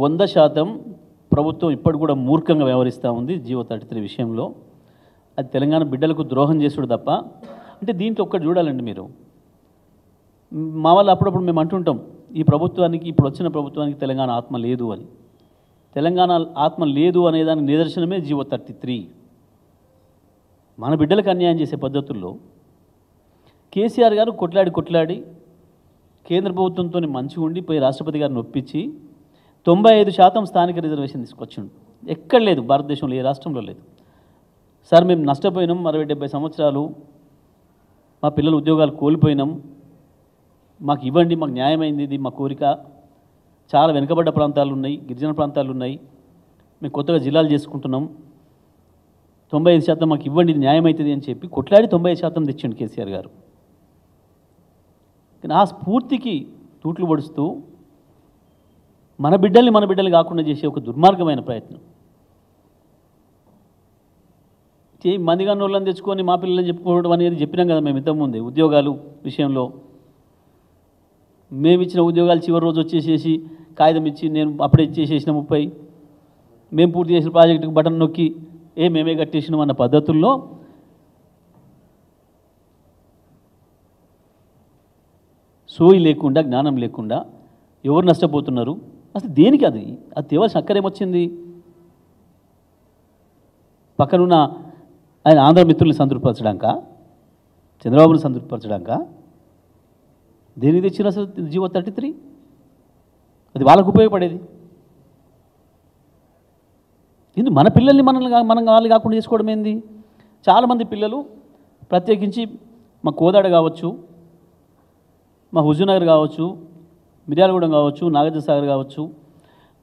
100% ప్రభుత్వం ఇప్పటికి కూడా మూర్ఖంగా వ్యవహరిస్తూ ఉంది జియో 33 విషయంలో. అది తెలంగాణ బిడ్డలకు ద్రోహం చేసుడు తప్ప. అంటే దీంట్లో ఒక్కటి చూడాలండి మీరు. మా వాళ్ళు అప్పుడప్పుడు మేము అంటుంటాం, ఈ ప్రభుత్వానికి, ఇప్పుడు వచ్చిన ప్రభుత్వానికి తెలంగాణ ఆత్మ లేదు అని. తెలంగాణ ఆత్మ లేదు అనేదానికి నిదర్శనమే జియో 33. మన బిడ్డలకు అన్యాయం చేసే పద్ధతుల్లో కేసీఆర్ గారు కొట్లాడి కేంద్ర ప్రభుత్వంతో మంచిగా ఉండి పోయి రాష్ట్రపతి గారిని ఒప్పించి 95% స్థానిక రిజర్వేషన్ తీసుకొచ్చిండు. ఎక్కడ లేదు, భారతదేశంలో ఏ రాష్ట్రంలో లేదు. సార్ మేము నష్టపోయినాం, 60-70 సంవత్సరాలు మా పిల్లలు ఉద్యోగాలు కోల్పోయినాం, మాకు ఇవ్వండి, మాకు న్యాయమైంది, ఇది మా కోరిక. చాలా వెనుకబడ్డ ప్రాంతాలు ఉన్నాయి, గిరిజన ప్రాంతాలు ఉన్నాయి, మేము కొత్తగా జిల్లాలు చేసుకుంటున్నాం, 95% మాకు ఇవ్వండి, ఇది న్యాయమవుతుంది అని చెప్పి కొట్లాడి 95% తెచ్చిండు కేసీఆర్ గారు. కానీ ఆ స్ఫూర్తికి తూట్లు పొడుస్తూ మన బిడ్డల్ని కాకుండా చేసే ఒక దుర్మార్గమైన ప్రయత్నం. మందిగా నోళ్ళని తెచ్చుకొని మా పిల్లలని చెప్పుకోవడం అనేది చెప్పినాం కదా మేము ఇంతకుముందే. ఉద్యోగాలు విషయంలో మేము ఇచ్చిన ఉద్యోగాలు చివరి రోజు వచ్చేసేసి కాగితం ఇచ్చి నేను అప్పుడే ఇచ్చేసేసిన 30, మేము పూర్తి చేసిన ప్రాజెక్టుకి బటన్ నొక్కి మేమే కట్టేసినాం అన్న పద్ధతుల్లో సోయి లేకుండా, జ్ఞానం లేకుండా ఎవరు నష్టపోతున్నారు? అసలు దేనికి అది తేవాల్సిన అక్కరేమొచ్చింది? పక్కనున్న ఆయన ఆంధ్ర మిత్రుల్ని సంతృప్తిపరచడాక, చంద్రబాబుని సంతృప్తిపరచడాక దేనికి తెచ్చిన అసలు జియో 33? అది వాళ్ళకు ఉపయోగపడేది. ఇది మన పిల్లల్ని మనం వాళ్ళు కాకుండా చేసుకోవడం ఏంది? చాలామంది పిల్లలు, ప్రత్యేకించి మా కోదాడ కావచ్చు, మా హుజూర్నగర్ కావచ్చు, మిర్యాలగూడెం కావచ్చు, నాగార్జునసాగర్ కావచ్చు,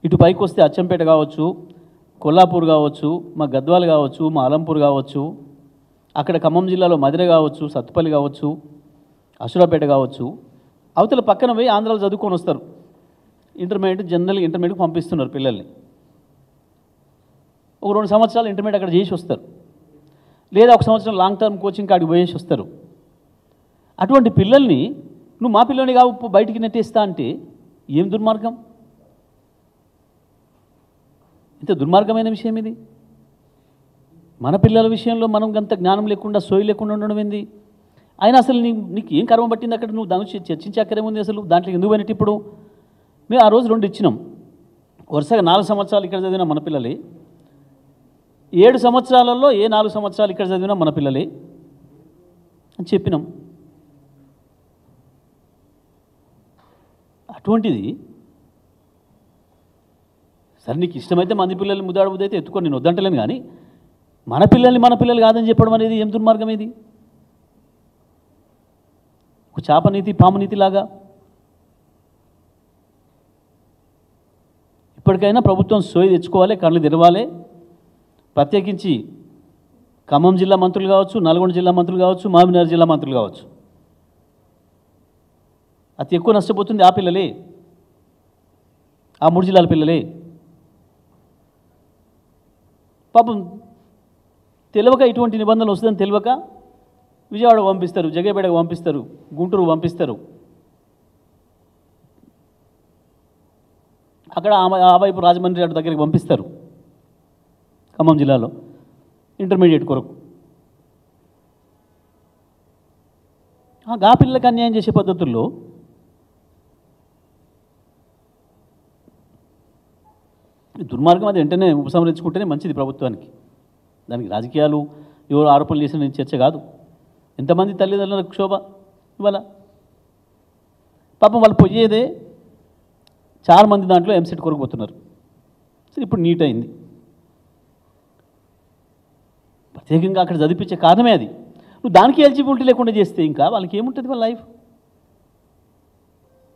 ఇటు పైకి వస్తే అచ్చంపేట కావచ్చు, కొల్లాపూర్ కావచ్చు, మా గద్వాల్ కావచ్చు, మా అలంపూర్ కావచ్చు, అక్కడ ఖమ్మం జిల్లాలో మధిర కావచ్చు, సత్తుపల్లి కావచ్చు, అసురాపేట కావచ్చు, అవతల పక్కన పోయి ఆంధ్రాలో చదువుకొని వస్తారు. జనరల్ ఇంటర్మీడియట్కి పంపిస్తున్నారు పిల్లల్ని. ఒక 2 సంవత్సరాలు ఇంటర్మీడియట్ అక్కడ చేసి వస్తారు, లేదా 1 సంవత్సరం లాంగ్ టర్మ్ కోచింగ్ కాడికి పోయేసి వస్తారు. అటువంటి పిల్లల్ని నువ్వు మా పిల్లని కావు బయటికి నెట్టేస్తా అంటే ఏం దుర్మార్గం? ఇంత దుర్మార్గమైన విషయం ఇది. మన పిల్లల విషయంలో మనం అంత జ్ఞానం లేకుండా, సోయి లేకుండా ఉండడం ఏంది? అయినా అసలు నీకు ఏం కర్మ పట్టింది అక్కడ? నువ్వు దాని గురించి చర్చించే అక్కరేముంది అసలు? దాంట్లో ఎందుకు పోయినట్టు? ఇప్పుడు మేము ఆ రోజు 2 ఇచ్చినాం. వరుసగా 4 సంవత్సరాలు ఇక్కడ చదివిన మన పిల్లలే, 7 సంవత్సరాలలో 4 సంవత్సరాలు ఇక్కడ చదివినా మన పిల్లలే అని చెప్పినాం. అటువంటిది సరే, నీకు ఇష్టమైతే మంది పిల్లల్ని ముద్దాడు బుద్ధి అయితే ఎత్తుకొని నేను వద్దంటలేను, కానీ మన పిల్లలు కాదని చెప్పడం అనేది ఏం దుర్మార్గం ఇది? ఒక చాపనీతి, పామునీతిలాగా. ఇప్పటికైనా ప్రభుత్వం సోయి తెచ్చుకోవాలి, కళ్ళు తెరవాలి. ప్రత్యేకించి ఖమ్మం జిల్లా మంత్రులు కావచ్చు, నల్గొండ జిల్లా మంత్రులు కావచ్చు, మహబూబ్నగర్ జిల్లా మంత్రులు కావచ్చు, అతి ఎక్కువ నష్టపోతుంది ఆ పిల్లలే, ఆ 3 జిల్లాల పిల్లలే. పాపం తెలియక ఇటువంటి నిబంధనలు వస్తుందని తెలియక విజయవాడ పంపిస్తారు, జగేపేటకు పంపిస్తారు, గుంటూరు పంపిస్తారు. అక్కడ ఆ వైపు రాజమండ్రి అటు దగ్గరికి పంపిస్తారు, ఖమ్మం జిల్లాలో ఇంటర్మీడియట్ కొరకు. ఆ పిల్లలకు అన్యాయం చేసే పద్ధతుల్లో దుర్మార్గం. అది వెంటనే ఉపసంహరించుకుంటేనే మంచిది ప్రభుత్వానికి. దానికి రాజకీయాలు ఎవరు ఆరోపణలు చేసిన చర్చ కాదు. ఎంతమంది తల్లిదండ్రులకు క్షోభ ఇవాళ. పాపం వాళ్ళు పోయేదే చాలామంది దాంట్లో ఎంసెట్ కొరకు పోతున్నారు. సరే, ఇప్పుడు నీట్ అయింది. ప్రత్యేకంగా అక్కడ చదివించే కారణమే అది. నువ్వు దానికి ఎలిజిబిలిటీ లేకుండా చేస్తే ఇంకా వాళ్ళకి ఏముంటుంది వాళ్ళ లైఫ్?